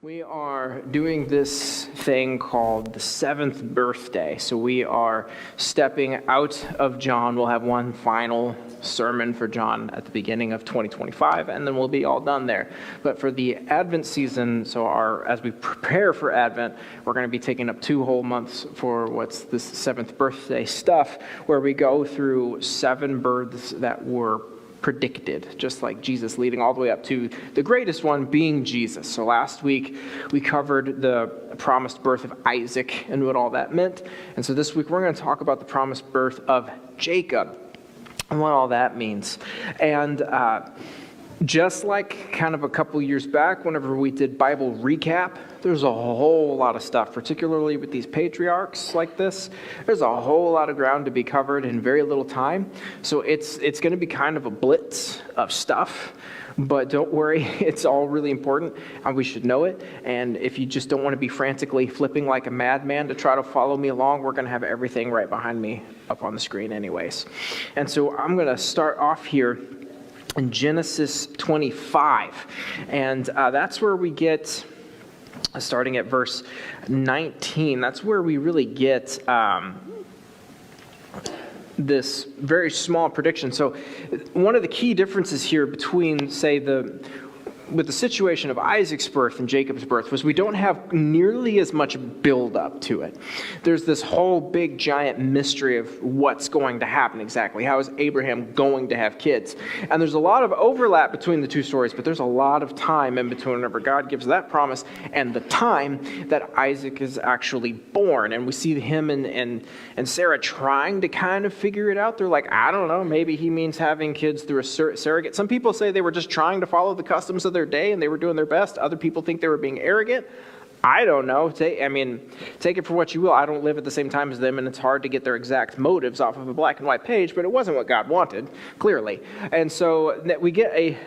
We are doing this thing called the seventh birthday. So we are stepping out of John. We'll have one final sermon for John at the beginning of 2025, and then we'll be all done there. But for the Advent season, as we prepare for Advent, we're going to be taking up 2 whole months for what's this seventh birthday stuff, where we go through 7 births that were predicted, just like Jesus, leading all the way up to the greatest one being Jesus. So last week we covered the promised birth of Isaac and what all that meant. And so this week we're going to talk about the promised birth of Jacob and what all that means. And just like kind of a couple years back, whenever we did Bible recap, there's a whole lot of stuff, particularly with these patriarchs like this. There's a whole lot of ground to be covered in very little time. So it's going to be kind of a blitz of stuff. But don't worry, it's all really important, and we should know it. And if you just don't want to be frantically flipping like a madman to try to follow me along, we're going to have everything right behind me up on the screen anyways. And so I'm going to start off here in Genesis 25, and that's where we get, starting at verse 19, that's where we really get this very small prediction. So one of the key differences here between, say, with the situation of Isaac's birth and Jacob's birth was we don't have nearly as much build-up to it. There's this whole big giant mystery of what's going to happen exactly. How is Abraham going to have kids? And there's a lot of overlap between the two stories, but there's a lot of time in between whenever God gives that promise and the time that Isaac is actually born. And we see him and Sarah trying to kind of figure it out. They're like, I don't know, maybe he means having kids through a surrogate. Some people say they were just trying to follow the customs of their day and they were doing their best. Other people think they were being arrogant. I don't know. Take it for what you will. I don't live at the same time as them, and it's hard to get their exact motives off of a black and white page, but it wasn't what God wanted, clearly. And so we get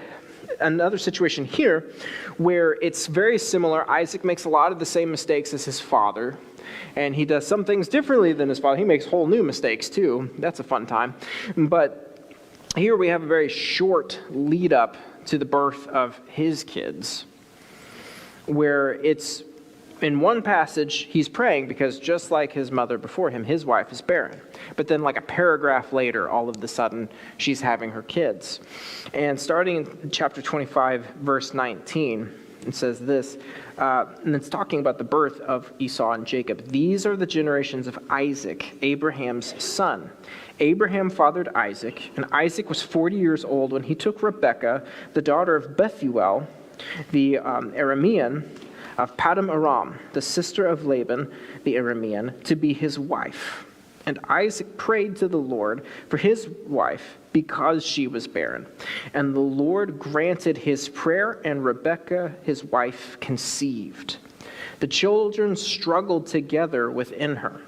another situation here where it's very similar. Isaac makes a lot of the same mistakes as his father, and he does some things differently than his father. He makes whole new mistakes too. That's a fun time. But here we have a very short lead up to the birth of his kids, where it's in one passage he's praying because just like his mother before him, his wife is barren. But then like a paragraph later, all of a sudden, she's having her kids. And starting in chapter 25, verse 19, it says this, and it's talking about the birth of Esau and Jacob. These are the generations of Isaac, Abraham's son. Abraham fathered Isaac, and Isaac was 40 years old when he took Rebekah, the daughter of Bethuel, the Aramean of Paddan Aram, the sister of Laban, the Aramean, to be his wife. And Isaac prayed to the Lord for his wife because she was barren. And the Lord granted his prayer, and Rebekah, his wife, conceived. The children struggled together within her.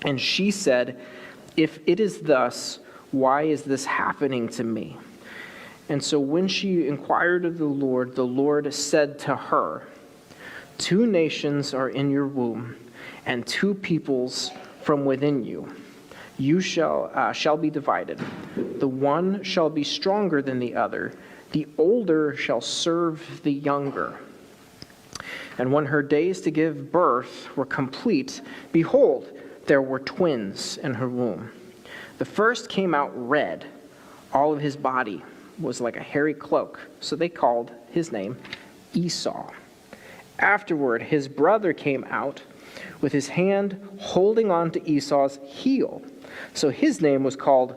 And she said, "If it is thus, why is this happening to me?" And so when she inquired of the Lord said to her, "2 nations are in your womb, and 2 peoples from within you. You shall be divided. The one shall be stronger than the other. The older shall serve the younger." And when her days to give birth were complete, behold, there were twins in her womb. The first came out red. All of his body was like a hairy cloak. So they called his name Esau. Afterward, his brother came out with his hand holding on to Esau's heel. So his name was called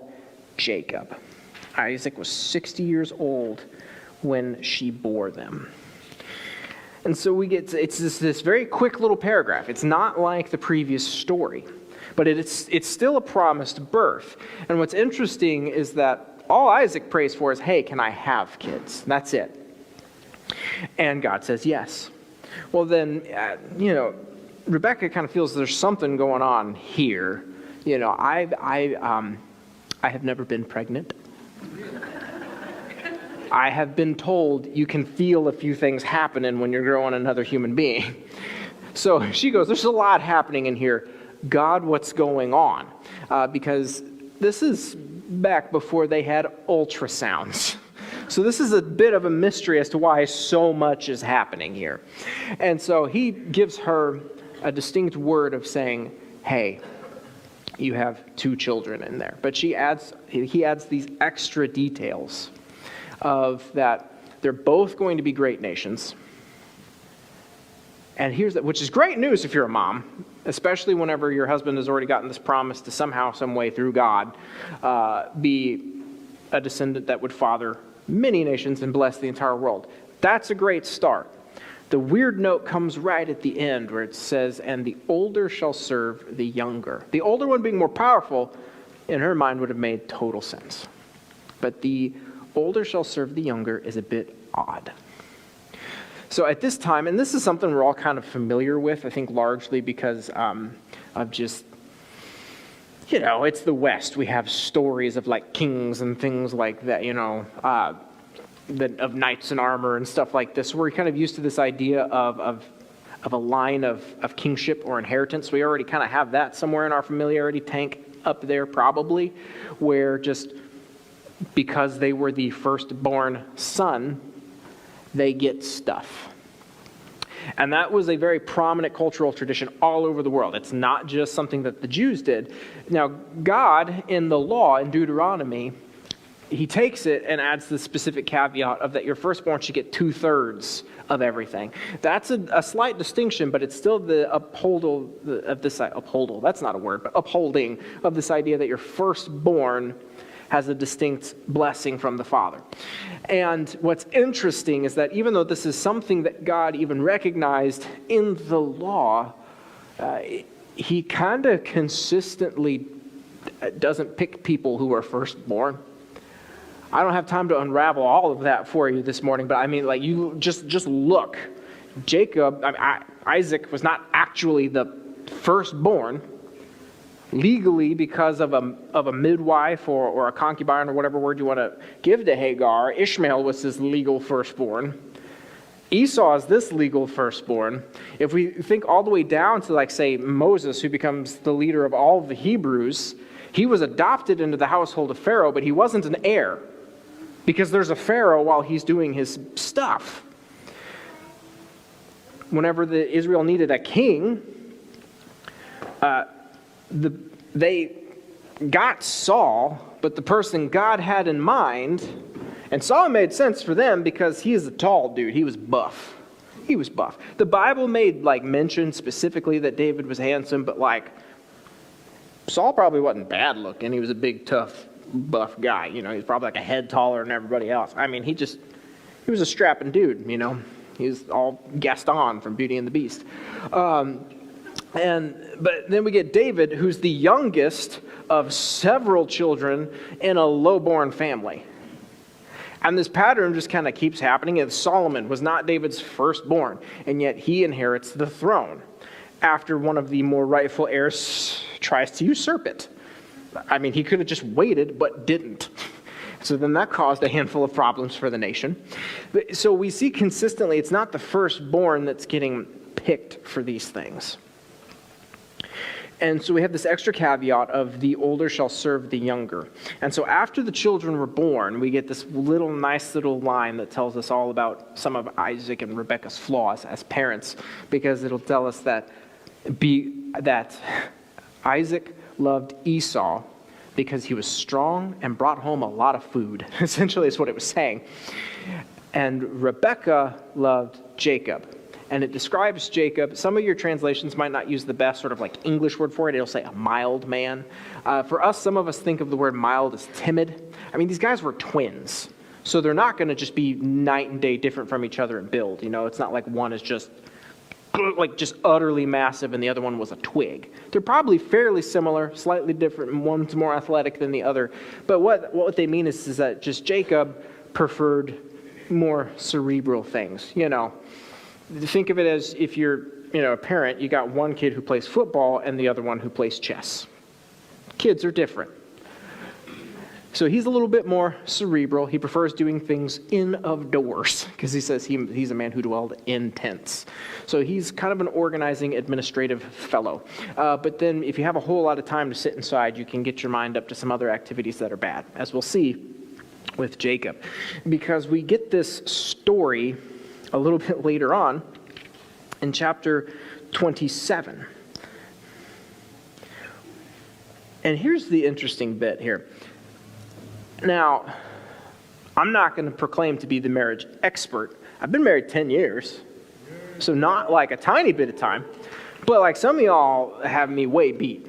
Jacob. Isaac was 60 years old when she bore them. And so it's this very quick little paragraph. It's not like the previous story, but it's still a promised birth. And what's interesting is that all Isaac prays for is, hey, can I have kids? That's it. And God says yes. Well then, Rebecca kind of feels there's something going on here. I have never been pregnant. I have been told you can feel a few things happening when you're growing another human being. So she goes, there's a lot happening in here. God, what's going on? Because this is back before they had ultrasounds. So this is a bit of a mystery as to why so much is happening here. And so he gives her a distinct word of saying, hey, you have 2 children in there. But he adds these extra details of that they're both going to be great nations. And which is great news if you're a mom, especially whenever your husband has already gotten this promise to somehow, some way through God, be a descendant that would father many nations and bless the entire world. That's a great start. The weird note comes right at the end where it says, and the older shall serve the younger. The older one being more powerful, in her mind, would have made total sense. But the older shall serve the younger is a bit odd. So at this time, and this is something we're all kind of familiar with, I think largely because of just, it's the West. We have stories of like kings and things like that, of knights in armor and stuff like this. We're kind of used to this idea of a line of kingship or inheritance. We already kind of have that somewhere in our familiarity tank up there probably, where just because they were the firstborn son, they get stuff. And that was a very prominent cultural tradition all over the world. It's not just something that the Jews did. Now, God, in the law, in Deuteronomy, he takes it and adds the specific caveat of that your firstborn should get 2/3 of everything. That's a slight distinction, but it's still the upholding of this idea that your firstborn has a distinct blessing from the Father. And what's interesting is that even though this is something that God even recognized in the law, he kind of consistently doesn't pick people who are firstborn. I don't have time to unravel all of that for you this morning, but I mean, like, you just look. Isaac was not actually the firstborn legally because of a midwife or a concubine or whatever word you want to give to Hagar. Ishmael was his legal firstborn. Esau is this legal firstborn. If we think all the way down to, like, say, Moses, who becomes the leader of all of the Hebrews, he was adopted into the household of Pharaoh, but he wasn't an heir because there's a Pharaoh while he's doing his stuff. Whenever Israel needed a king, they got Saul, but the person God had in mind, and Saul made sense for them because he is a tall dude. He was buff. The Bible made mention specifically that David was handsome, but Saul probably wasn't bad looking. He was a big, tough, buff guy. He was probably a head taller than everybody else. I mean, he was a strapping dude. He was all Gaston from Beauty and the Beast. But then we get David, who's the youngest of several children in a low-born family. And this pattern just kind of keeps happening. And Solomon was not David's firstborn, and yet he inherits the throne after one of the more rightful heirs tries to usurp it. I mean, he could have just waited, but didn't. So then that caused a handful of problems for the nation. So we see consistently it's not the firstborn that's getting picked for these things. And so we have this extra caveat of the older shall serve the younger. And so after the children were born, we get this nice little line that tells us all about some of Isaac and Rebekah's flaws as parents, because it'll tell us that Isaac loved Esau because he was strong and brought home a lot of food. Essentially, is what it was saying. And Rebekah loved Jacob. And it describes Jacob. Some of your translations might not use the best sort of English word for it. It'll say a mild man. For us, some of us think of the word mild as timid. I mean, these guys were twins. So they're not going to just be night and day different from each other in build. It's not like one is just utterly massive and the other one was a twig. They're probably fairly similar, slightly different, and one's more athletic than the other. But what they mean is that just Jacob preferred more cerebral things, Think of it as if you're, a parent, you got one kid who plays football and the other one who plays chess. Kids are different. So he's a little bit more cerebral. He prefers doing things indoors because he says he's a man who dwelled in tents. So he's kind of an organizing, administrative fellow. But then if you have a whole lot of time to sit inside, you can get your mind up to some other activities that are bad. As we'll see, with Jacob, because we get this story a little bit later on in chapter 27. And here's the interesting bit here. Now, I'm not going to proclaim to be the marriage expert. I've been married 10 years, so not like a tiny bit of time, but like some of y'all have me way beat.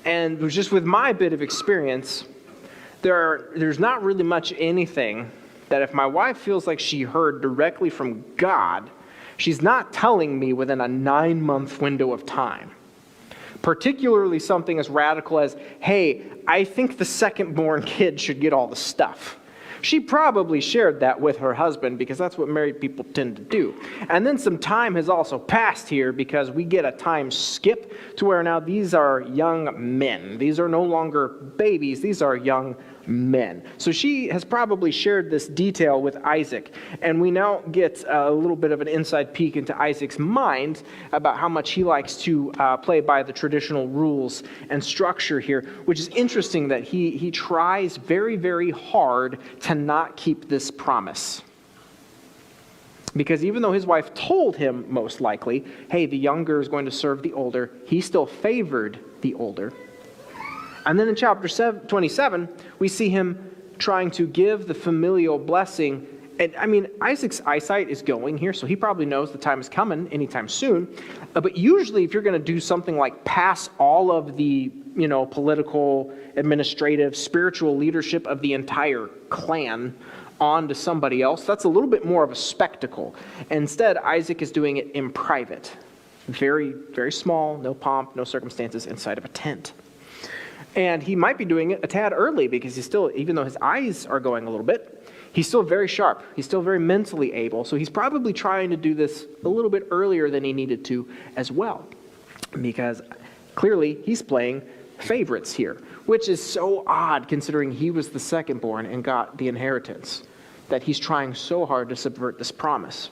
And just with my bit of experience, there's not really much anything that if my wife feels like she heard directly from God, she's not telling me within a 9-month window of time. Particularly something as radical as, hey, I think the second-born kid should get all the stuff. She probably shared that with her husband because that's what married people tend to do. And then some time has also passed here because we get a time skip to where now these are young men. These are no longer babies. These are young men. So she has probably shared this detail with Isaac. And we now get a little bit of an inside peek into Isaac's mind about how much he likes to play by the traditional rules and structure here, which is interesting that he tries very, very hard to not keep this promise. Because even though his wife told him, most likely, hey, the younger is going to serve the older, he still favored the older. And then in chapter 27, we see him trying to give the familial blessing. And I mean, Isaac's eyesight is going here, so he probably knows the time is coming anytime soon. But usually if you're going to do something like pass all of the, political, administrative, spiritual leadership of the entire clan on to somebody else, that's a little bit more of a spectacle. Instead, Isaac is doing it in private. Very, very small, no pomp, no circumstances, inside of a tent. And he might be doing it a tad early because he's still, even though his eyes are going a little bit, he's still very sharp. He's still very mentally able. So he's probably trying to do this a little bit earlier than he needed to as well. Because clearly he's playing favorites here, which is so odd considering he was the second-born and got the inheritance, that he's trying so hard to subvert this promise.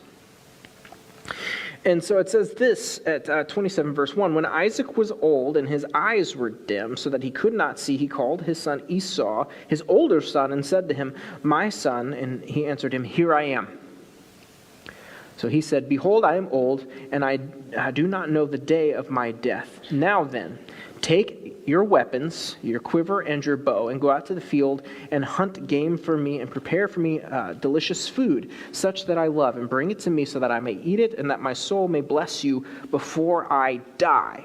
And so it says this at 27 verse 1, when Isaac was old and his eyes were dim so that he could not see, he called his son Esau, his older son, and said to him, my son, and he answered him, here I am. So he said, behold, I am old, and I do not know the day of my death. Now then, take your weapons, your quiver and your bow, and go out to the field and hunt game for me and prepare for me delicious food, such that I love, and bring it to me so that I may eat it and that my soul may bless you before I die.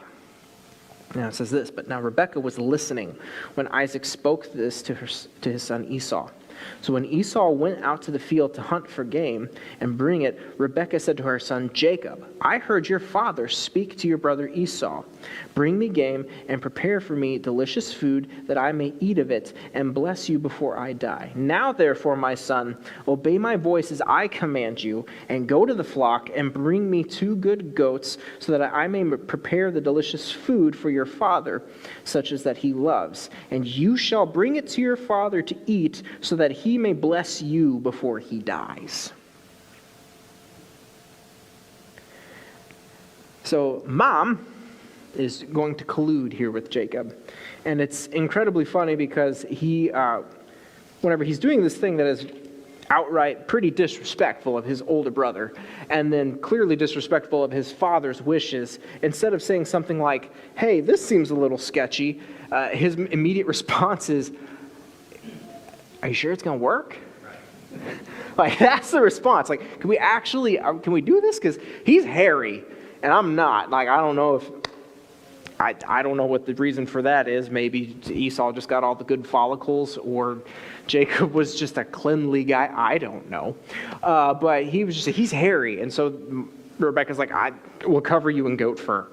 Now it says this, but now Rebekah was listening when Isaac spoke this to his son Esau. So when Esau went out to the field to hunt for game and bring it, Rebekah said to her son Jacob, I heard your father speak to your brother Esau. Bring me game and prepare for me delicious food that I may eat of it and bless you before I die. Now therefore, my son, obey my voice as I command you, and go to the flock and bring me 2 good goats so that I may prepare the delicious food for your father, such as that he loves. And you shall bring it to your father to eat so that he may bless you before he dies. So mom is going to collude here with Jacob. And it's incredibly funny because he, whenever he's doing this thing that is outright pretty disrespectful of his older brother, and then clearly disrespectful of his father's wishes, instead of saying something like, hey, this seems a little sketchy, his immediate response is, are you sure it's going to work? Like, that's the response. Like, can we do this? Because he's hairy, and I'm not. Like, I don't know what the reason for that is. Maybe Esau just got all the good follicles, or Jacob was just a cleanly guy. I don't know. But he's hairy. And so Rebekah's like, we'll cover you in goat fur.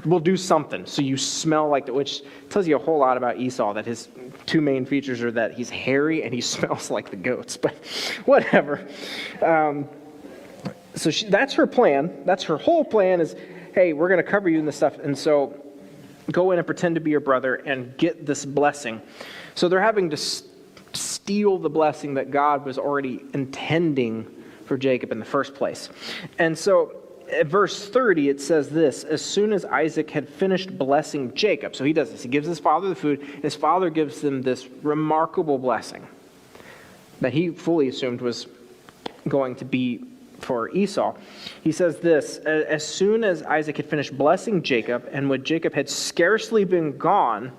We'll do something so you smell like which tells you a whole lot about Esau, that his 2 main features are that he's hairy and he smells like the goats. But whatever. So that's her plan. That's her whole plan is, hey, we're going to cover you in this stuff. And so go in and pretend to be your brother and get this blessing. So they're having to steal the blessing that God was already intending for Jacob in the first place. And so at verse 30, it says this: as soon as Isaac had finished blessing Jacob, so he does this, he gives his father the food, his father gives him this remarkable blessing that he fully assumed was going to be for Esau. He says this: as soon as Isaac had finished blessing Jacob, and when Jacob had scarcely been gone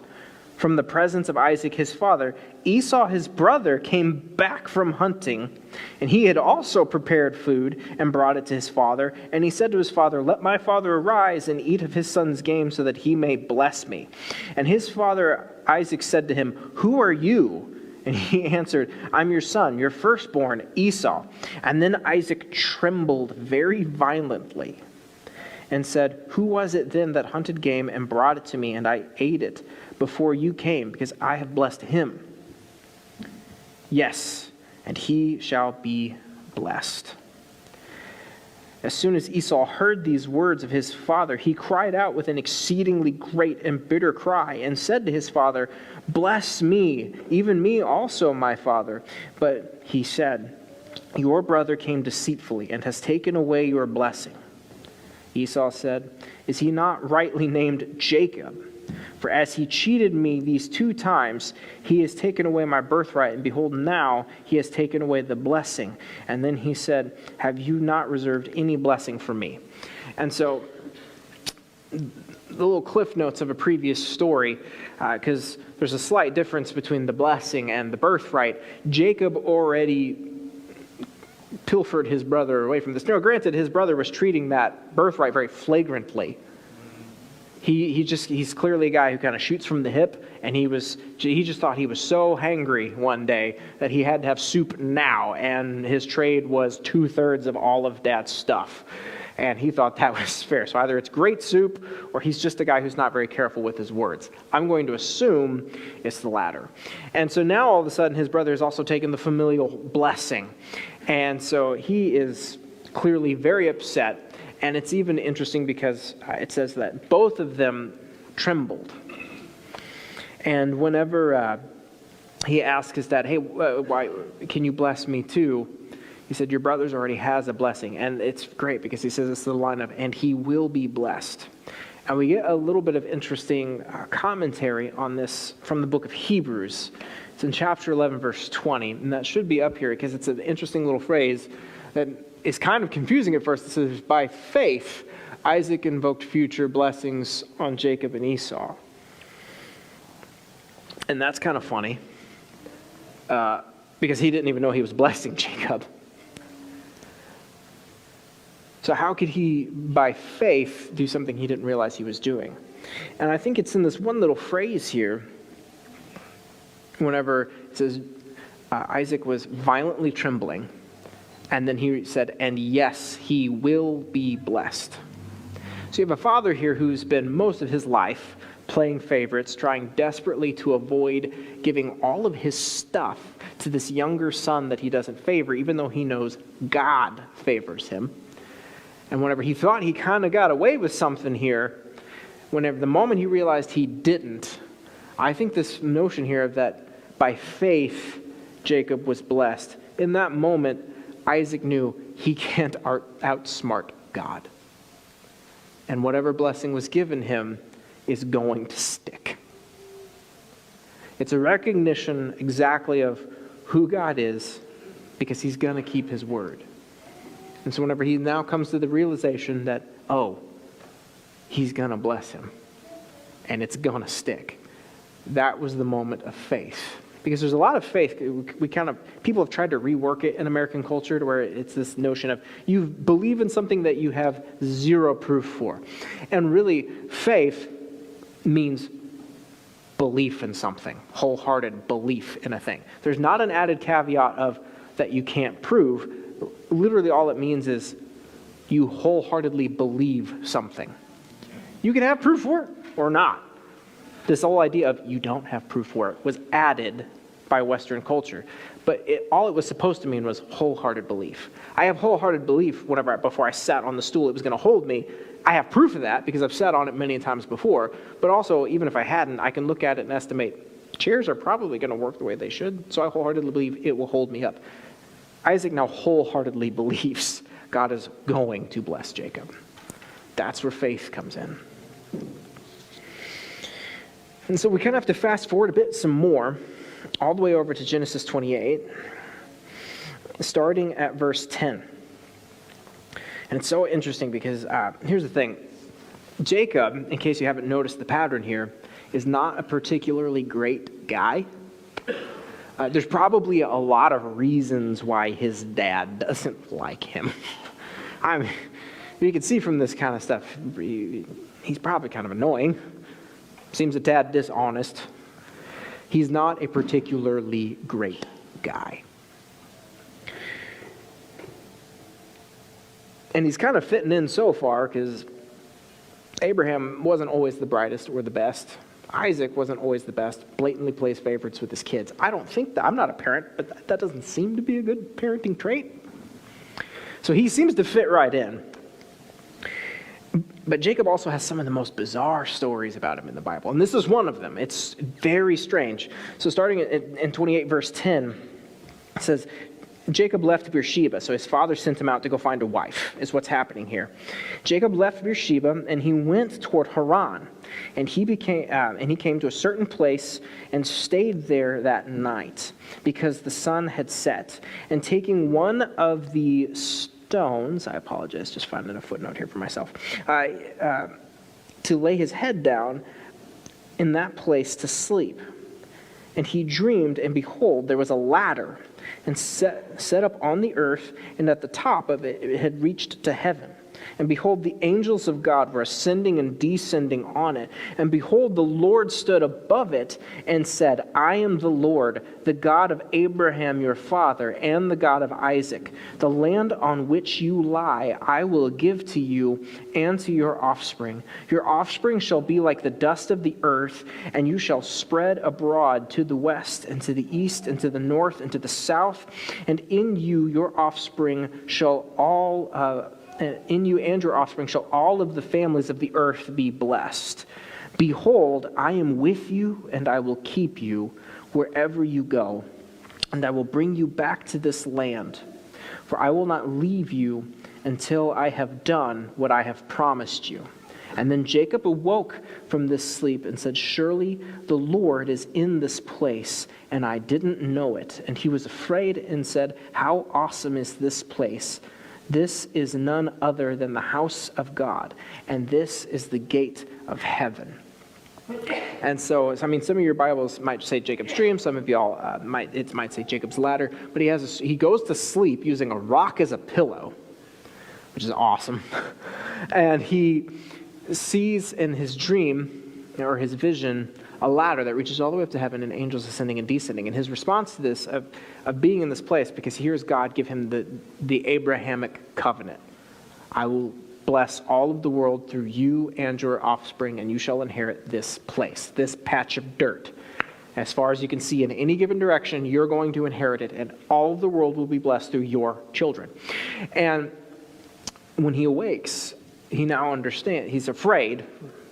from the presence of Isaac his father, Esau his brother came back from hunting, and he had also prepared food and brought it to his father. And he said to his father, "Let my father arise and eat of his son's game, so that he may bless me." And his father Isaac said to him, "Who are you?" And he answered, "I'm your son, your firstborn, Esau." And then Isaac trembled very violently and said, "Who was it then that hunted game and brought it to me, and I ate it before you came, because I have blessed him? Yes, and he shall be blessed." As soon as Esau heard these words of his father, he cried out with an exceedingly great and bitter cry, and said to his father, "Bless me, even me also, my father." But he said, "Your brother came deceitfully and has taken away your blessing." Esau said, "Is he not rightly named Jacob? For as he cheated me these 2 times, he has taken away my birthright, and behold, now he has taken away the blessing." And then he said, "Have you not reserved any blessing for me?" And so, the little cliff notes of a previous story, because there's a slight difference between the blessing and the birthright. Jacob already pilfered his brother away from this. Now, granted, his brother was treating that birthright very flagrantly. He's clearly a guy who kind of shoots from the hip, and he just thought he was so hangry one day that he had to have soup now, and his trade was 2/3 of all of Dad's stuff. And he thought that was fair. So either it's great soup, or he's just a guy who's not very careful with his words. I'm going to assume it's the latter. And so now all of a sudden his brother has also taken the familial blessing. And so he is clearly very upset. And it's even interesting because it says that both of them trembled. And whenever he asked his dad, "Hey, why can you bless me too?" He said, "Your brother's already has a blessing." And it's great because he says it's the line of, "and he will be blessed." And we get a little bit of interesting commentary on this from the book of Hebrews. It's in chapter 11, verse 20. And that should be up here because it's an interesting little phrase that is kind of confusing at first. It says, "By faith, Isaac invoked future blessings on Jacob and Esau." And that's kind of funny because he didn't even know he was blessing Jacob. So how could he, by faith, do something he didn't realize he was doing? And I think it's in this one little phrase here, whenever it says Isaac was violently trembling, and then he said, "and yes, he will be blessed." So you have a father here who's been most of his life playing favorites, trying desperately to avoid giving all of his stuff to this younger son that he doesn't favor, even though he knows God favors him. And whenever he thought he kind of got away with something here, whenever the moment he realized he didn't, I think this notion here of that by faith Jacob was blessed, in that moment Isaac knew he can't outsmart God. And whatever blessing was given him is going to stick. It's a recognition exactly of who God is, because he's going to keep his word. And so whenever he now comes to the realization that, he's going to bless him, and it's going to stick, that was the moment of faith. Because there's a lot of faith. People have tried to rework it in American culture to where it's this notion of you believe in something that you have zero proof for. And really, faith means belief in something, wholehearted belief in a thing. There's not an added caveat of that you can't prove. Literally all it means is you wholeheartedly believe something. You can have proof for it or not. This whole idea of you don't have proof for it was added by Western culture. But all it was supposed to mean was wholehearted belief. I have wholehearted belief before I sat on the stool it was going to hold me. I have proof of that because I've sat on it many times before. But also, even if I hadn't, I can look at it and estimate chairs are probably going to work the way they should. So I wholeheartedly believe it will hold me up. Isaac now wholeheartedly believes God is going to bless Jacob. That's where faith comes in. And so we kind of have to fast forward a bit some more, all the way over to Genesis 28, starting at verse 10. And it's so interesting because here's the thing. Jacob, in case you haven't noticed the pattern here, is not a particularly great guy. There's probably a lot of reasons why his dad doesn't like him. I mean, you can see from this kind of stuff, he's probably kind of annoying. Seems a tad dishonest. He's not a particularly great guy. And he's kind of fitting in so far because Abraham wasn't always the brightest or the best. Isaac wasn't always the best, blatantly plays favorites with his kids. I'm not a parent, but that doesn't seem to be a good parenting trait. So he seems to fit right in. But Jacob also has some of the most bizarre stories about him in the Bible. And this is one of them. It's very strange. So starting in 28 verse 10, it says, Jacob left Beersheba, so his father sent him out to go find a wife, is what's happening here. Jacob left Beersheba, and he went toward Haran. And he came to a certain place and stayed there that night, because the sun had set. And taking one of the stones, I apologize, just finding a footnote here for myself, to lay his head down in that place to sleep. And he dreamed, and behold, there was a ladder, and set up on the earth, and at the top of it, it had reached to heaven. And behold, the angels of God were ascending and descending on it. And behold, the Lord stood above it and said, I am the Lord, the God of Abraham your father, and the God of Isaac. The land on which you lie I will give to you and to your offspring. Your offspring shall be like the dust of the earth, and you shall spread abroad to the west, and to the east, and to the north, and to the south. And in you your offspring shall in you and your offspring shall all of the families of the earth be blessed. Behold, I am with you, and I will keep you wherever you go, and I will bring you back to this land. For I will not leave you until I have done what I have promised you. And then Jacob awoke from this sleep and said, surely the Lord is in this place, and I didn't know it. And he was afraid and said, how awesome is this place! This is none other than the house of God, and this is the gate of heaven. And so, some of your Bibles might say Jacob's dream. Some of y'all might say Jacob's ladder. But he goes to sleep using a rock as a pillow, which is awesome. And he sees in his dream, or his vision, a ladder that reaches all the way up to heaven, and angels ascending and descending. And his response to this, of being in this place, because he hears God give him the Abrahamic covenant. I will bless all of the world through you and your offspring, and you shall inherit this place, this patch of dirt. As far as you can see in any given direction, you're going to inherit it, and all of the world will be blessed through your children. And when he awakes, he now understands, he's afraid,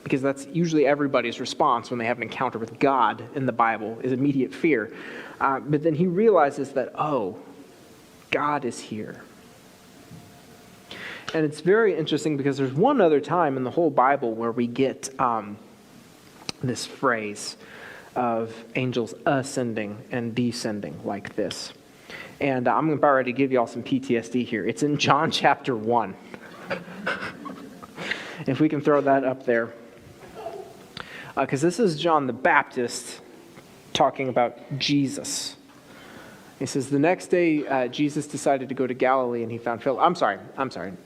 because that's usually everybody's response when they have an encounter with God in the Bible, is immediate fear. But then he realizes that, oh, God is here. And it's very interesting because there's one other time in the whole Bible where we get this phrase of angels ascending and descending like this. And I'm about ready to give you all some PTSD here. It's in John chapter 1. If we can throw that up there. Because this is John the Baptist talking about Jesus. He says, the next day, Jesus decided to go to Galilee, and he found Philip. I'm sorry.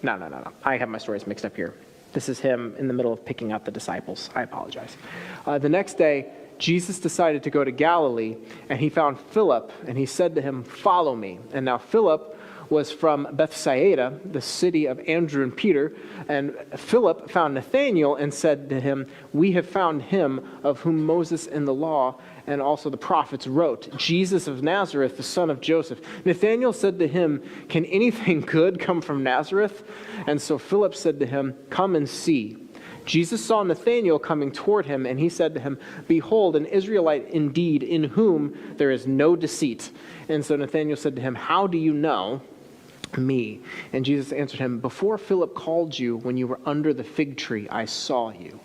No. I have my stories mixed up here. This is him in the middle of picking out the disciples. I apologize. The next day, Jesus decided to go to Galilee, and he found Philip, and he said to him, follow me. And now Philip was from Bethsaida, the city of Andrew and Peter. And Philip found Nathanael and said to him, we have found him of whom Moses in the law and also the prophets wrote, Jesus of Nazareth, the son of Joseph. Nathanael said to him, can anything good come from Nazareth? And so Philip said to him, come and see. Jesus saw Nathanael coming toward him, and he said to him, behold, an Israelite indeed, in whom there is no deceit. And so Nathanael said to him, how do you know me? And Jesus answered him, before Philip called you, when you were under the fig tree, I saw you.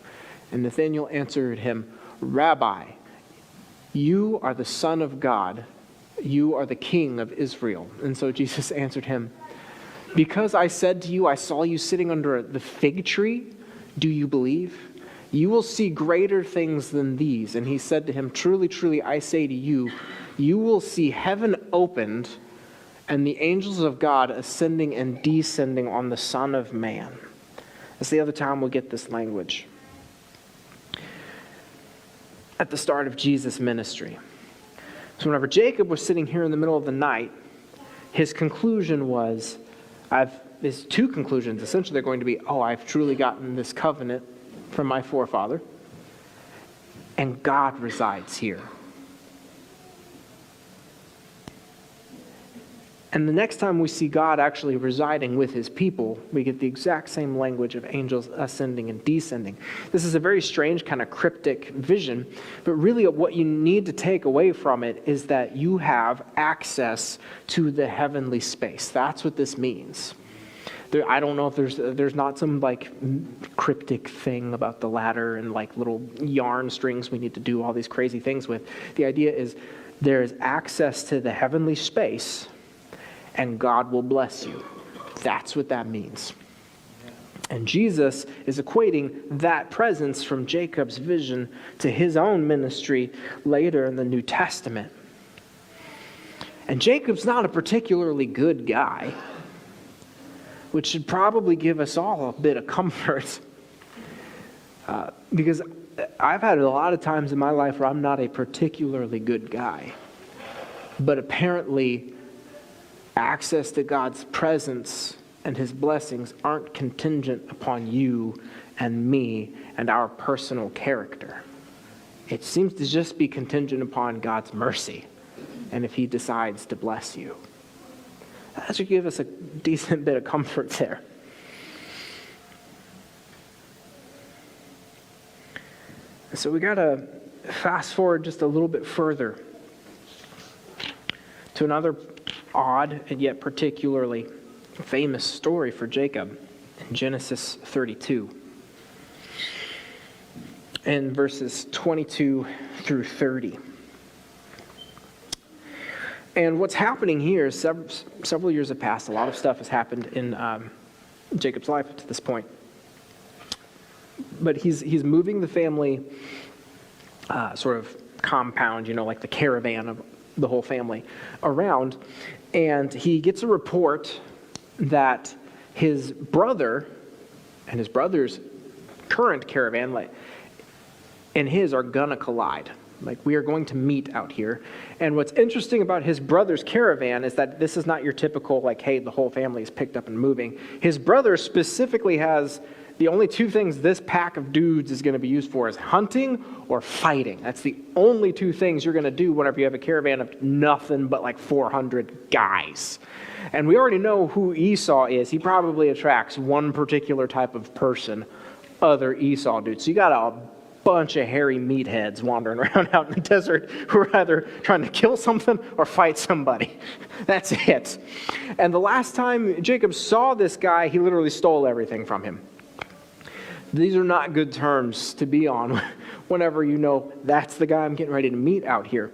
And Nathanael answered him, Rabbi, you are the Son of God. You are the King of Israel. And so Jesus answered him, because I said to you, I saw you sitting under the fig tree, do you believe? You will see greater things than these. And he said to him, truly, truly, I say to you, you will see heaven opened and the angels of God ascending and descending on the Son of Man. That's the other time we'll get this language. At the start of Jesus' ministry. So whenever Jacob was sitting here in the middle of the night, his conclusion was, there's two conclusions. Essentially, they're going to be, I've truly gotten this covenant from my forefather, and God resides here. And the next time we see God actually residing with his people, we get the exact same language of angels ascending and descending. This is a very strange kind of cryptic vision, but really what you need to take away from it is that you have access to the heavenly space. That's what this means. I don't know if there's not some like cryptic thing about the ladder and like little yarn strings we need to do all these crazy things with. The idea is there is access to the heavenly space, and God will bless you. That's what that means. And Jesus is equating that presence from Jacob's vision to his own ministry later in the New Testament. And Jacob's not a particularly good guy, which should probably give us all a bit of comfort. Because I've had a lot of times in my life where I'm not a particularly good guy. But apparently, access to God's presence and his blessings aren't contingent upon you and me and our personal character. It seems to just be contingent upon God's mercy and if he decides to bless you. That should give us a decent bit of comfort there. So we got to fast forward just a little bit further to another odd and yet particularly famous story for Jacob in Genesis 32. In verses 22 through 30. And what's happening here is several years have passed. A lot of stuff has happened in Jacob's life up to this point. But he's moving the family sort of compound, like the caravan of the whole family around. And he gets a report that his brother and his brother's current caravan and his are gonna collide. We are going to meet out here. And what's interesting about his brother's caravan is that this is not your typical, hey, the whole family is picked up and moving. His brother specifically has the only two things this pack of dudes is going to be used for is hunting or fighting. That's the only two things you're going to do whenever you have a caravan of nothing but 400 guys. And we already know who Esau is. He probably attracts one particular type of person, other Esau dudes. So you got a bunch of hairy meatheads wandering around out in the desert who are either trying to kill something or fight somebody. That's it. And the last time Jacob saw this guy, he literally stole everything from him. These are not good terms to be on whenever you know that's the guy I'm getting ready to meet out here.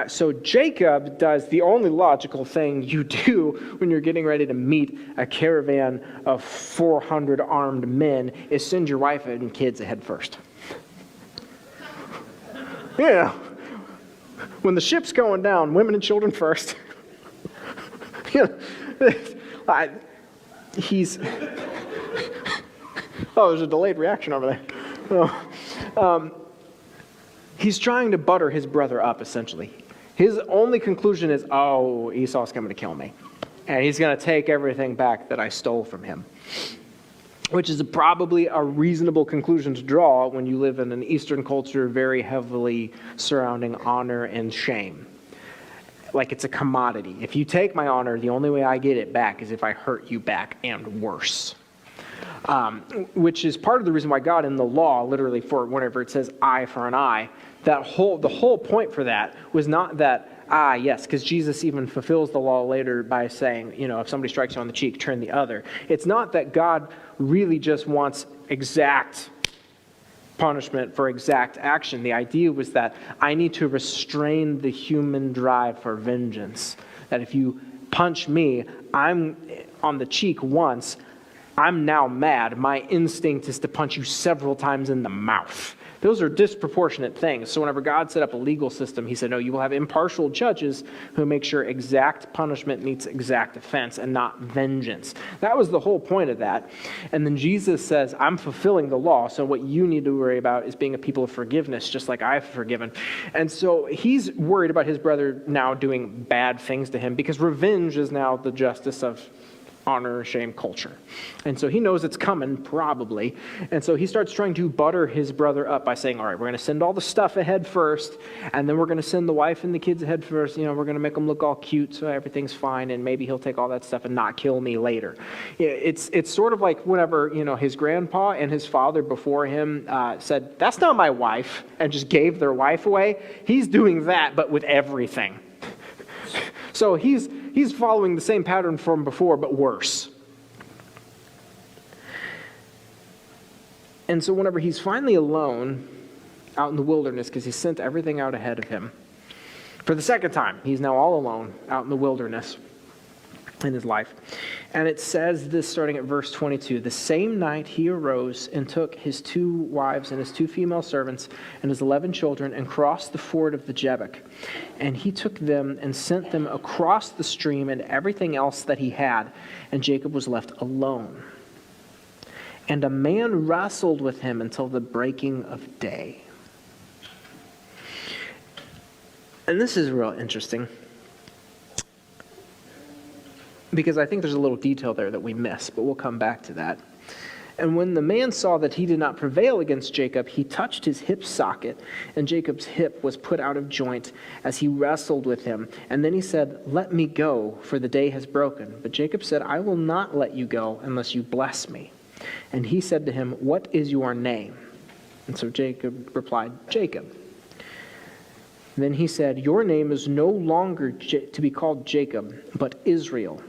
So Jacob does the only logical thing you do when you're getting ready to meet a caravan of 400 armed men is send your wife and kids ahead first. Yeah. When the ship's going down, women and children first. He's... Oh, there's a delayed reaction over there. He's trying to butter his brother up, essentially. His only conclusion is, Esau's coming to kill me. And he's going to take everything back that I stole from him. Which is probably a reasonable conclusion to draw when you live in an Eastern culture very heavily surrounding honor and shame. It's a commodity. If you take my honor, the only way I get it back is if I hurt you back and worse. Which is part of the reason why God in the law, literally for whenever it says eye for an eye, the whole point for that was not that Yes, because Jesus even fulfills the law later by saying, if somebody strikes you on the cheek, turn the other. It's not that God really just wants exact punishment for exact action. The idea was that I need to restrain the human drive for vengeance. That if you punch me, I'm on the cheek once, I'm now mad. My instinct is to punch you several times in the mouth. Those are disproportionate things. So whenever God set up a legal system, he said, no, you will have impartial judges who make sure exact punishment meets exact offense and not vengeance. That was the whole point of that. And then Jesus says, I'm fulfilling the law, so what you need to worry about is being a people of forgiveness, just like I've forgiven. And so he's worried about his brother now doing bad things to him because revenge is now the justice of honor, shame, culture. And so he knows it's coming, probably. And so he starts trying to butter his brother up by saying, all right, we're going to send all the stuff ahead first, and then we're going to send the wife and the kids ahead first. We're going to make them look all cute so everything's fine, and maybe he'll take all that stuff and not kill me later. It's sort of like whenever, his grandpa and his father before him said, that's not my wife, and just gave their wife away. He's doing that, but with everything. So he's following the same pattern from before, but worse. And so whenever he's finally alone out in the wilderness, because he sent everything out ahead of him, for the second time, he's now all alone out in the wilderness in his life. And it says this starting at verse 22, the same night he arose and took his 2 wives and his 2 female servants and his 11 children and crossed the ford of the Jabbok. And he took them and sent them across the stream and everything else that he had. And Jacob was left alone. And a man wrestled with him until the breaking of day. And this is real interesting, because I think there's a little detail there that we miss, but we'll come back to that. And when the man saw that he did not prevail against Jacob, he touched his hip socket, and Jacob's hip was put out of joint as he wrestled with him. And then he said, let me go, for the day has broken. But Jacob said, I will not let you go unless you bless me. And he said to him, what is your name? And so Jacob replied, Jacob. Then he said, your name is no longer to be called Jacob, but Israel.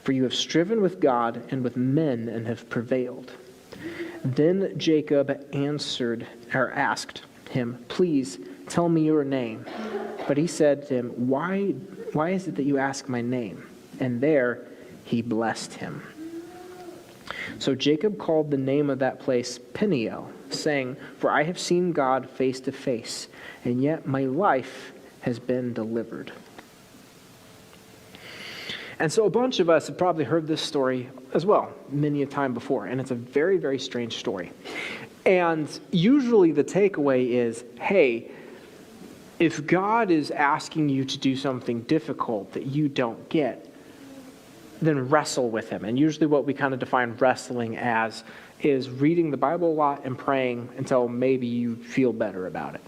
For you have striven with God and with men and have prevailed. Then Jacob asked him, please tell me your name. But he said to him, why is it that you ask my name? And there he blessed him. So Jacob called the name of that place Peniel, saying, for I have seen God face to face, and yet my life has been delivered. And so a bunch of us have probably heard this story as well, many a time before, and it's a very, very strange story. And usually the takeaway is, hey, if God is asking you to do something difficult that you don't get, then wrestle with him. And usually what we kind of define wrestling as is reading the Bible a lot and praying until maybe you feel better about it.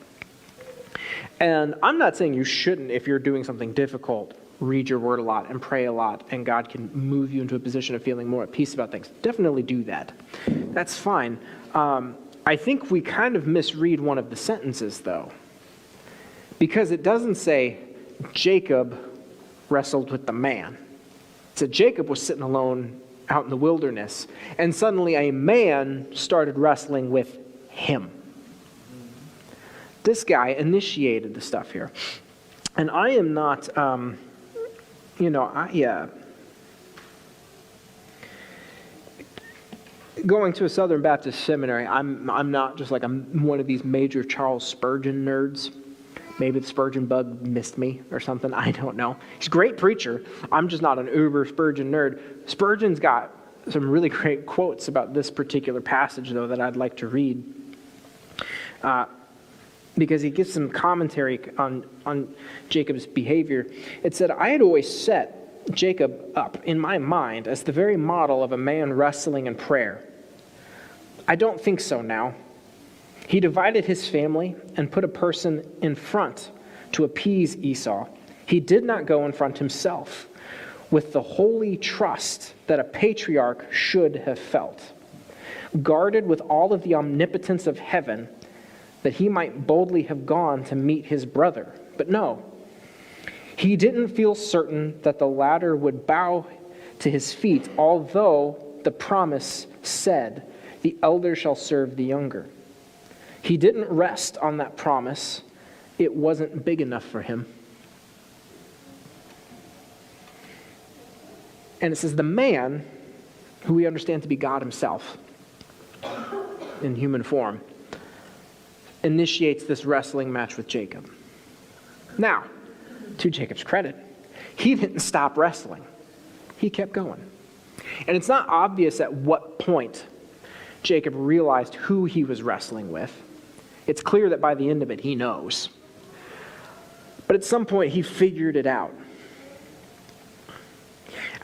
And I'm not saying you shouldn't, if you're doing something difficult, read your word a lot and pray a lot, and God can move you into a position of feeling more at peace about things. Definitely do that. That's fine. I think we kind of misread one of the sentences, though, because it doesn't say Jacob wrestled with the man. It said Jacob was sitting alone out in the wilderness, and suddenly a man started wrestling with him. This guy initiated the stuff here. And I am not... going to a Southern Baptist seminary, I'm not just like I'm one of these major Charles Spurgeon nerds. Maybe the Spurgeon bug missed me or something. I don't know. He's a great preacher. I'm just not an uber Spurgeon nerd. Spurgeon's got some really great quotes about this particular passage, though, that I'd like to read. Because he gives some commentary on Jacob's behavior. It said, I had always set Jacob up in my mind as the very model of a man wrestling in prayer. I don't think so now. He divided his family and put a person in front to appease Esau. He did not go in front himself with the holy trust that a patriarch should have felt, guarded with all of the omnipotence of heaven, that he might boldly have gone to meet his brother. But no, He didn't feel certain that the latter would bow to his feet, although the promise said, "The elder shall serve the younger." He didn't rest on that promise. It wasn't big enough for him. And it says the man, who we understand to be God himself in human form, initiates this wrestling match with Jacob. Now, to Jacob's credit, he didn't stop wrestling. He kept going. And it's not obvious at what point Jacob realized who he was wrestling with. It's clear that by the end of it, he knows. But at some point, he figured it out.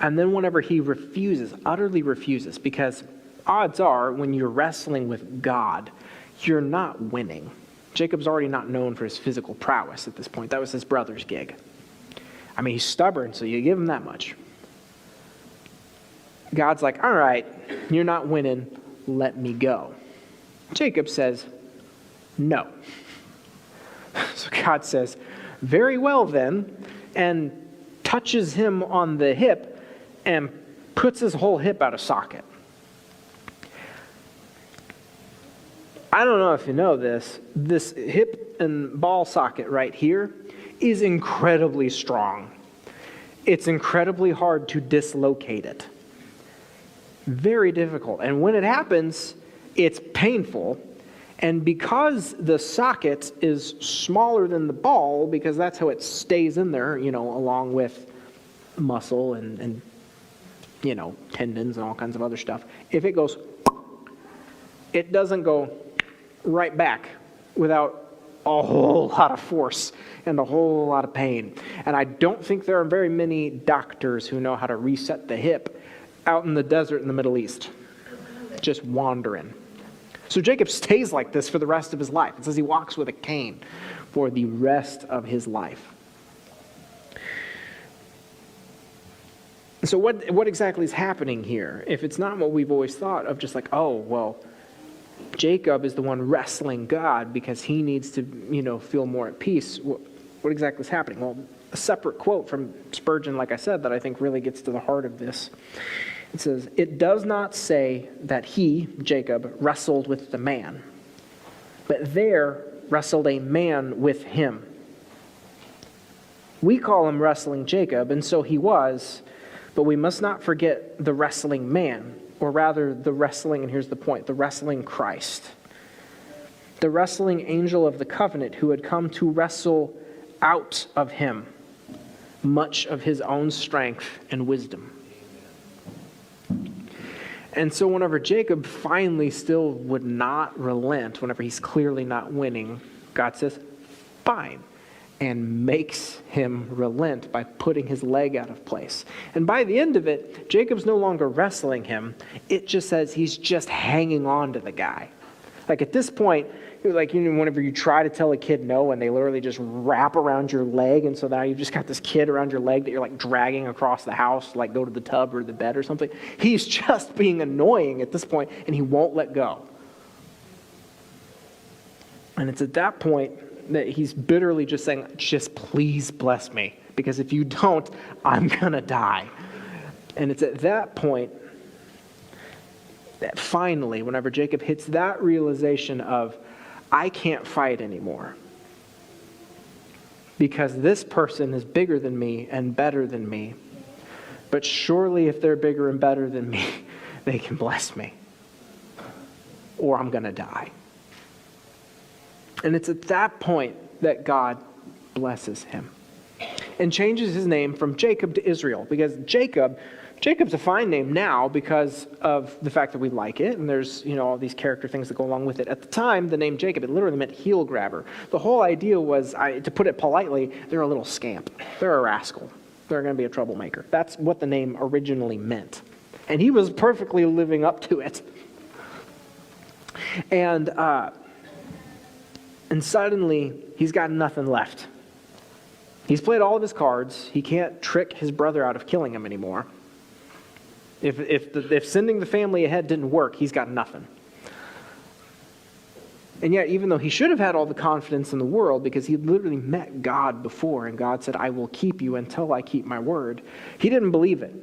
And then whenever he refuses, utterly refuses, because odds are when you're wrestling with God, you're not winning. Jacob's already not known for his physical prowess at this point. That was his brother's gig. I mean, he's stubborn, so you give him that much. God's like, all right, you're not winning, let me go. Jacob says, no. So God says, very well then, and touches him on the hip and puts his whole hip out of socket. I don't know if you know this hip and ball socket right here is incredibly strong. It's incredibly hard to dislocate it. Very difficult. And when it happens, it's painful. And because the socket is smaller than the ball, because that's how it stays in there, along with muscle and tendons and all kinds of other stuff. If it goes, it doesn't go right back without a whole lot of force and a whole lot of pain. And I don't think there are very many doctors who know how to reset the hip out in the desert in the Middle East, just wandering. So Jacob stays like this for the rest of his life. It says he walks with a cane for the rest of his life. So what exactly is happening here? If it's not what we've always thought of, just like, oh, well, Jacob is the one wrestling God because he needs to, feel more at peace. What exactly is happening? Well, a separate quote from Spurgeon, like I said, that I think really gets to the heart of this. It says, "It does not say that he, Jacob, wrestled with the man, but there wrestled a man with him. We call him wrestling Jacob, and so he was, but we must not forget the wrestling man, or rather the wrestling, and here's the point, the wrestling Christ, the wrestling angel of the covenant who had come to wrestle out of him much of his own strength and wisdom." And so whenever Jacob finally still would not relent, whenever he's clearly not winning, God says, fine, and makes him relent by putting his leg out of place. And by the end of it, Jacob's no longer wrestling him. It just says he's just hanging on to the guy. Like at this point, whenever you try to tell a kid no and they literally just wrap around your leg, and so now you've just got this kid around your leg that you're like dragging across the house, like go to the tub or the bed or something. He's just being annoying at this point, and he won't let go. And it's at that point that he's bitterly just saying, just please bless me, because if you don't, I'm going to die. And it's at that point that finally, whenever Jacob hits that realization of, I can't fight anymore because this person is bigger than me and better than me. But surely if they're bigger and better than me, they can bless me, or I'm going to die. And it's at that point that God blesses him and changes his name from Jacob to Israel, because Jacob's a fine name now because of the fact that we like it, and there's all these character things that go along with it. At the time, the name Jacob, it literally meant heel grabber. The whole idea was, to put it politely, they're a little scamp. They're a rascal. They're going to be a troublemaker. That's what the name originally meant. And he was perfectly living up to it. And suddenly, he's got nothing left. He's played all of his cards. He can't trick his brother out of killing him anymore. If sending the family ahead didn't work, he's got nothing. And yet, even though he should have had all the confidence in the world because he literally met God before and God said, I will keep you until I keep my word, he didn't believe it.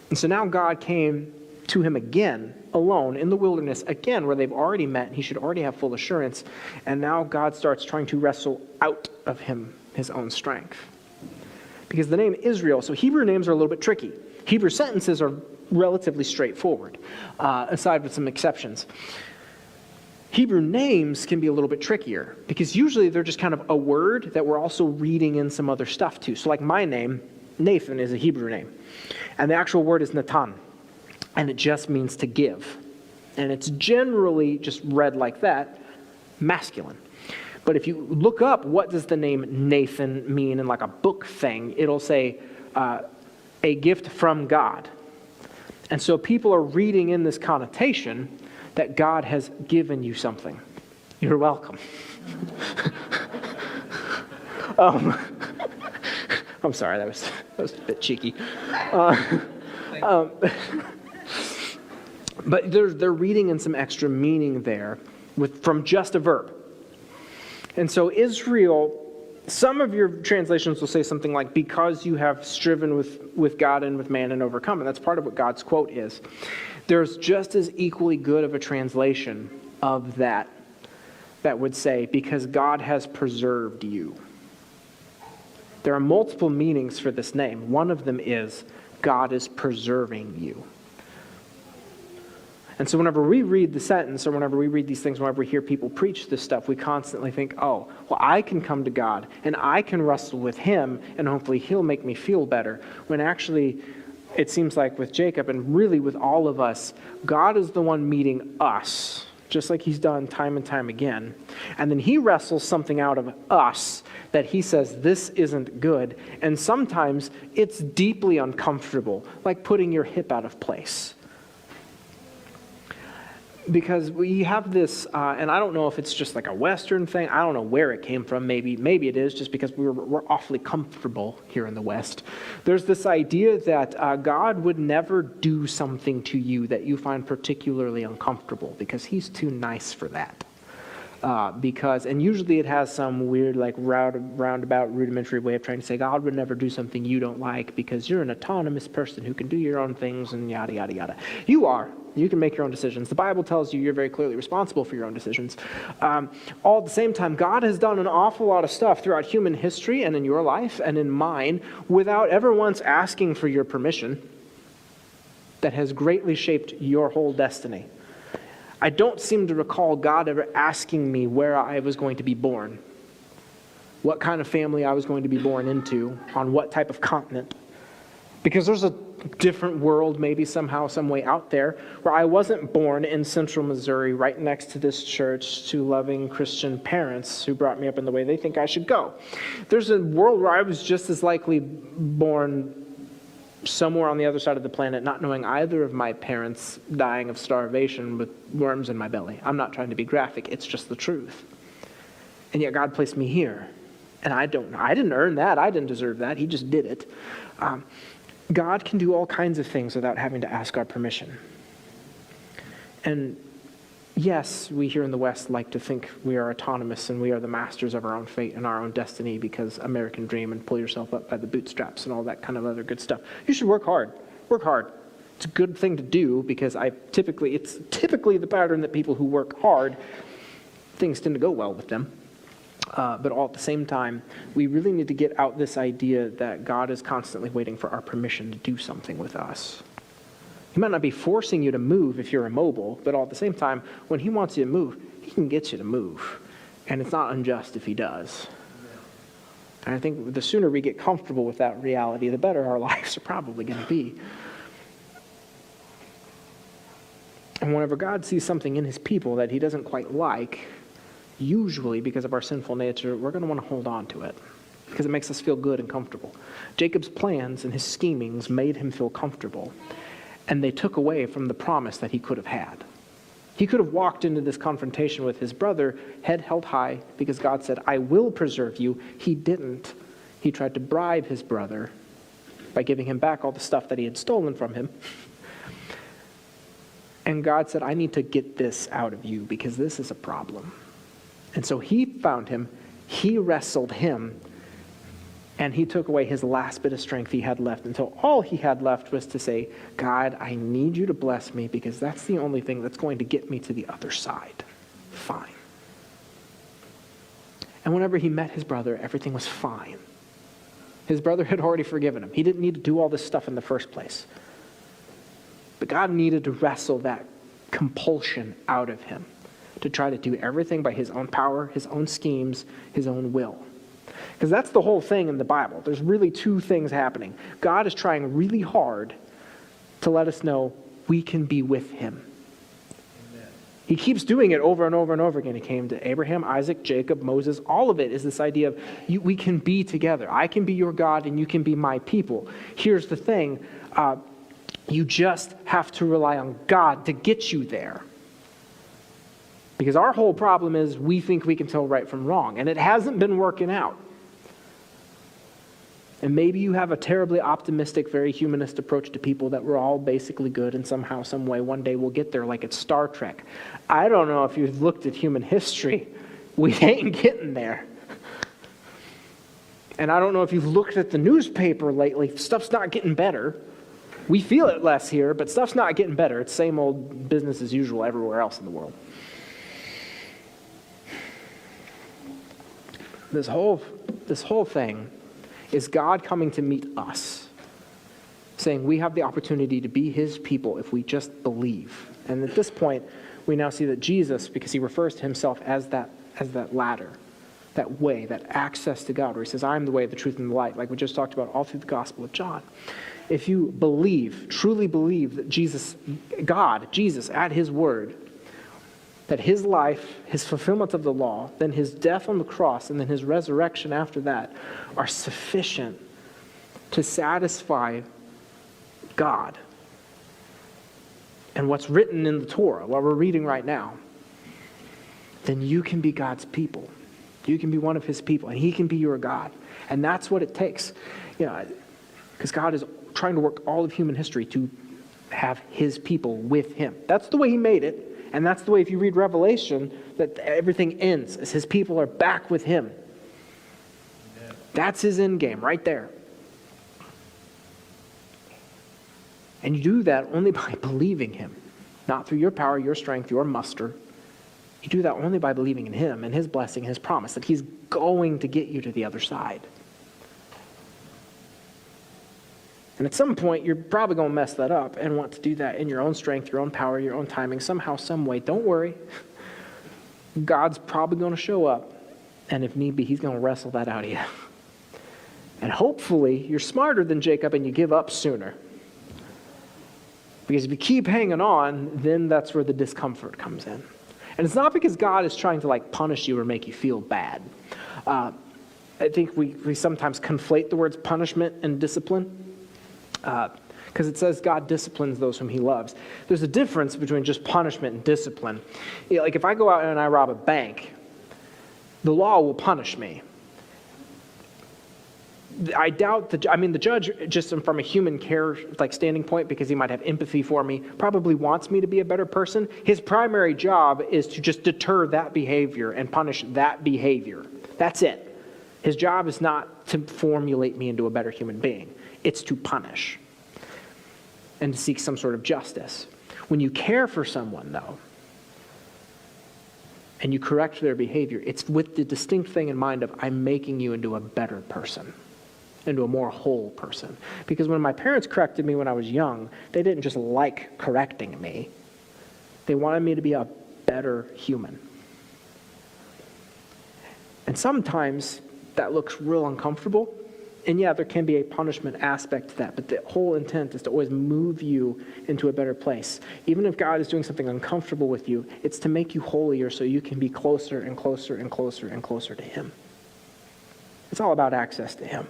And so now God came to him again, alone, in the wilderness, again, where they've already met. He should already have full assurance. And now God starts trying to wrestle out of him his own strength. Because the name Israel, so Hebrew names are a little bit tricky. Hebrew sentences are relatively straightforward, aside with some exceptions. Hebrew names can be a little bit trickier because usually they're just kind of a word that we're also reading in some other stuff too. So like my name, Nathan, is a Hebrew name. And the actual word is Natan. And it just means to give. And it's generally just read like that, masculine. But if you look up what does the name Nathan mean in like a book thing, it'll say a gift from God. And so people are reading in this connotation that God has given you something. You're welcome. I'm sorry, that was a bit cheeky. But they're reading in some extra meaning there from just a verb. And so Israel, some of your translations will say something like, because you have striven with God and with man and overcome. And that's part of what God's quote is. There's just as equally good of a translation of that would say, because God has preserved you. There are multiple meanings for this name. One of them is, God is preserving you. And so whenever we read the sentence, or whenever we read these things, whenever we hear people preach this stuff, we constantly think, oh, well, I can come to God, and I can wrestle with him, and hopefully he'll make me feel better. When actually, it seems like with Jacob, and really with all of us, God is the one meeting us, just like he's done time and time again. And then he wrestles something out of us that he says, this isn't good. And sometimes it's deeply uncomfortable, like putting your hip out of place. Because we have this, and I don't know if it's just like a Western thing. I don't know where it came from. Maybe it is just because we're awfully comfortable here in the West. There's this idea that God would never do something to you that you find particularly uncomfortable because he's too nice for that. And usually it has some weird, like roundabout, rudimentary way of trying to say God would never do something you don't like because you're an autonomous person who can do your own things and yada, yada, yada. You are. You can make your own decisions. The Bible tells you you're very clearly responsible for your own decisions. All at the same time, God has done an awful lot of stuff throughout human history and in your life and in mine without ever once asking for your permission that has greatly shaped your whole destiny. I don't seem to recall God ever asking me where I was going to be born, what kind of family I was going to be born into, on what type of continent. Because there's a different world, maybe somehow, some way out there, where I wasn't born in central Missouri, right next to this church, to loving Christian parents who brought me up in the way they think I should go. There's a world where I was just as likely born somewhere on the other side of the planet, not knowing either of my parents, dying of starvation with worms in my belly. I'm not trying to be graphic, it's just the truth. And yet God placed me here. And I didn't earn that, I didn't deserve that, he just did it. God can do all kinds of things without having to ask our permission. And yes, we here in the West like to think we are autonomous and we are the masters of our own fate and our own destiny because American dream and pull yourself up by the bootstraps and all that kind of other good stuff. You should work hard. Work hard. It's a good thing to do because it's typically the pattern that people who work hard, things tend to go well with them. But all at the same time, we really need to get out this idea that God is constantly waiting for our permission to do something with us. He might not be forcing you to move if you're immobile, but all at the same time, when he wants you to move, he can get you to move. And it's not unjust if he does. And I think the sooner we get comfortable with that reality, the better our lives are probably going to be. And whenever God sees something in his people that he doesn't quite like, usually because of our sinful nature, we're going to want to hold on to it because it makes us feel good and comfortable. Jacob's plans and his schemings made him feel comfortable, and they took away from the promise that he could have had. He could have walked into this confrontation with his brother, head held high, because God said, I will preserve you. He didn't. He tried to bribe his brother by giving him back all the stuff that he had stolen from him. And God said, I need to get this out of you because this is a problem. And so he found him, he wrestled him, and he took away his last bit of strength he had left until all he had left was to say, God, I need you to bless me because that's the only thing that's going to get me to the other side. Fine. And whenever he met his brother, everything was fine. His brother had already forgiven him. He didn't need to do all this stuff in the first place. But God needed to wrestle that compulsion out of him to try to do everything by his own power, his own schemes, his own will. Because that's the whole thing in the Bible. There's really two things happening. God is trying really hard to let us know we can be with him. Amen. He keeps doing it over and over and over again. He came to Abraham, Isaac, Jacob, Moses. All of it is this idea of we can be together. I can be your God and you can be my people. Here's the thing. You just have to rely on God to get you there. Because our whole problem is we think we can tell right from wrong. And it hasn't been working out. And maybe you have a terribly optimistic, very humanist approach to people that we're all basically good and somehow, some way, one day we'll get there like it's Star Trek. I don't know if you've looked at human history. We ain't getting there. And I don't know if you've looked at the newspaper lately. Stuff's not getting better. We feel it less here, but stuff's not getting better. It's same old business as usual everywhere else in the world. This whole thing is God coming to meet us, saying we have the opportunity to be his people if we just believe. And at this point, we now see that Jesus, because he refers to himself as that ladder, that way, that access to God, where he says, I am the way, the truth, and the light, like we just talked about all through the Gospel of John. If you believe, truly believe that Jesus, at his word, that his life, his fulfillment of the law, then his death on the cross, and then his resurrection after that are sufficient to satisfy God. And what's written in the Torah, what we're reading right now, then you can be God's people. You can be one of his people, and he can be your God. And that's what it takes. Because God is trying to work all of human history to have his people with him. That's the way he made it. And that's the way, if you read Revelation, that everything ends as his people are back with him. Amen. That's his end game right there. And you do that only by believing him. Not through your power, your strength, your muster. You do that only by believing in him and his blessing, his promise, that he's going to get you to the other side. And at some point, you're probably going to mess that up and want to do that in your own strength, your own power, your own timing, somehow, some way. Don't worry. God's probably going to show up. And if need be, he's going to wrestle that out of you. And hopefully, you're smarter than Jacob and you give up sooner. Because if you keep hanging on, then that's where the discomfort comes in. And it's not because God is trying to punish you or make you feel bad. I think we sometimes conflate the words punishment and discipline. Because it says God disciplines those whom he loves. There's a difference between just punishment and discipline. Like if I go out and I rob a bank, the law will punish me. I doubt the judge, just from a human care standing point, because he might have empathy for me, probably wants me to be a better person. His primary job is to just deter that behavior and punish that behavior. That's it. His job is not to formulate me into a better human being. It's to punish and to seek some sort of justice. When you care for someone, though, and you correct their behavior, it's with the distinct thing in mind of I'm making you into a better person, into a more whole person. Because when my parents corrected me when I was young, they didn't just like correcting me. They wanted me to be a better human. And sometimes that looks real uncomfortable. And yeah, there can be a punishment aspect to that, but the whole intent is to always move you into a better place. Even if God is doing something uncomfortable with you, it's to make you holier so you can be closer and closer and closer and closer to him. It's all about access to him.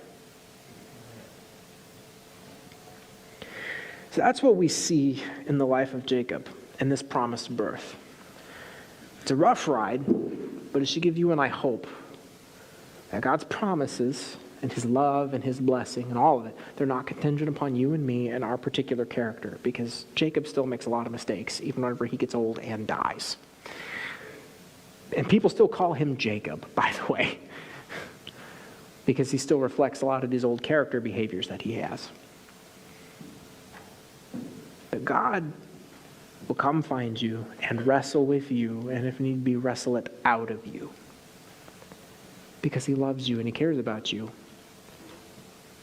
So that's what we see in the life of Jacob and this promised birth. It's a rough ride, but it should give you and I hope that God's promises and his love and his blessing and all of it, they're not contingent upon you and me and our particular character, because Jacob still makes a lot of mistakes, even whenever he gets old and dies. And people still call him Jacob, by the way, because he still reflects a lot of these old character behaviors that he has. But God will come find you and wrestle with you, and if need be, wrestle it out of you. Because he loves you and he cares about you.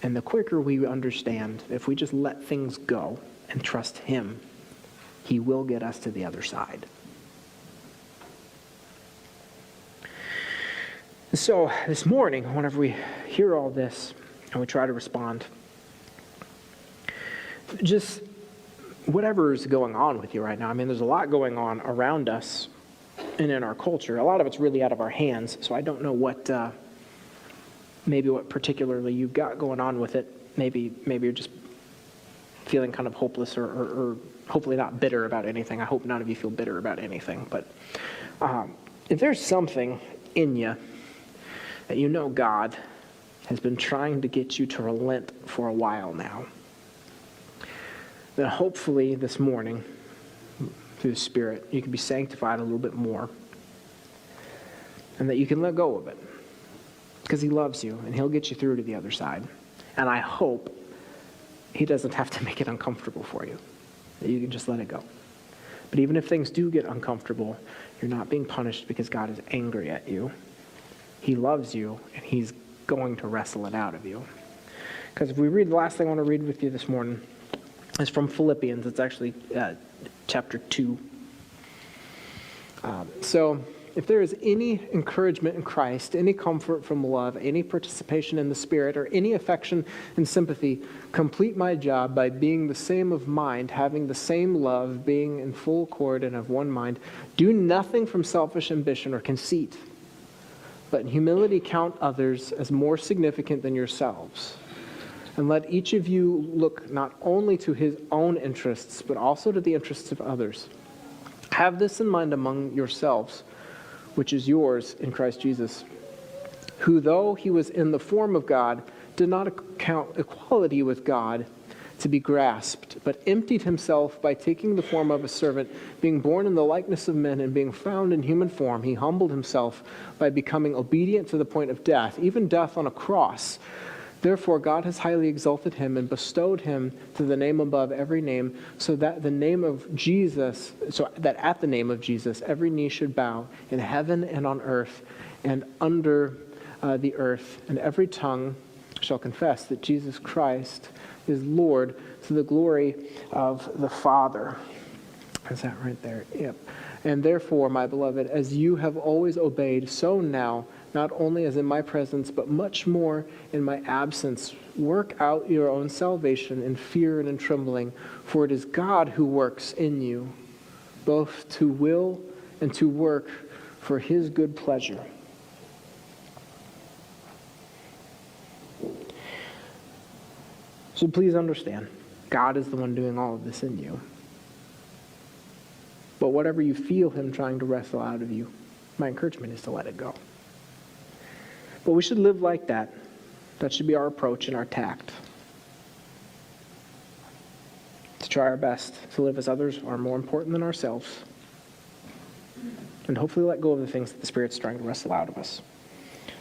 And the quicker we understand, if we just let things go and trust him, he will get us to the other side. So this morning, whenever we hear all this and we try to respond, just whatever is going on with you right now. I mean, there's a lot going on around us and in our culture. A lot of it's really out of our hands, so I don't know what particularly you've got going on with it. Maybe you're just feeling kind of hopeless or hopefully not bitter about anything. I hope none of you feel bitter about anything. But if there's something in you that you know God has been trying to get you to relent for a while now, then hopefully this morning, through the Spirit, you can be sanctified a little bit more, and that you can let go of it, because he loves you, and he'll get you through to the other side. And I hope he doesn't have to make it uncomfortable for you, that you can just let it go. But even if things do get uncomfortable, you're not being punished because God is angry at you. He loves you, and he's going to wrestle it out of you. Because if we read, the last thing I want to read with you this morning is from Philippians. It's actually chapter 2. So if there is any encouragement in Christ, any comfort from love, any participation in the Spirit, or any affection and sympathy, complete my job by being the same of mind, having the same love, being in full accord and of one mind. Do nothing from selfish ambition or conceit, but in humility count others as more significant than yourselves. And let each of you look not only to his own interests, but also to the interests of others. Have this in mind among yourselves, which is yours in Christ Jesus, who, though he was in the form of God, did not account equality with God to be grasped, but emptied himself by taking the form of a servant, being born in the likeness of men and being found in human form. He humbled himself by becoming obedient to the point of death, even death on a cross. Therefore, God has highly exalted him and bestowed him to the name above every name, so that at the name of Jesus, every knee should bow in heaven and on earth and under the earth, and every tongue shall confess that Jesus Christ is Lord, to the glory of the Father. Is that right there? Yep. And therefore, my beloved, as you have always obeyed, so now, not only as in my presence, but much more in my absence, work out your own salvation in fear and in trembling, for it is God who works in you, both to will and to work for his good pleasure. So please understand, God is the one doing all of this in you. But whatever you feel him trying to wrestle out of you, my encouragement is to let it go. But we should live like that. That should be our approach and our tact. To try our best to live as others are more important than ourselves. And hopefully let go of the things that the Spirit's trying to wrestle out of us.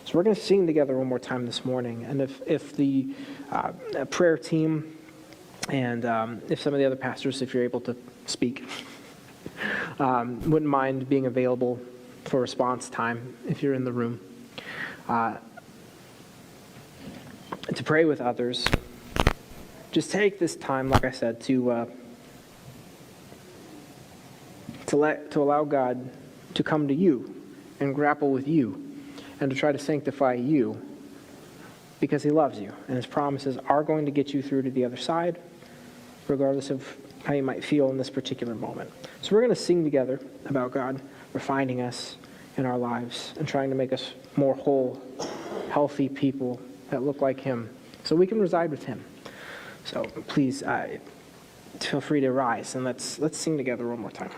So we're going to sing together one more time this morning. And if the prayer team and if some of the other pastors, if you're able to speak, wouldn't mind being available for response time if you're in the room. To pray with others, just take this time, like I said, to allow God to come to you and grapple with you and to try to sanctify you, because he loves you and his promises are going to get you through to the other side, regardless of how you might feel in this particular moment. So we're going to sing together about God refining us in our lives and trying to make us more whole, healthy people that look like him, so we can reside with him. So please feel free to rise, and let's sing together one more time.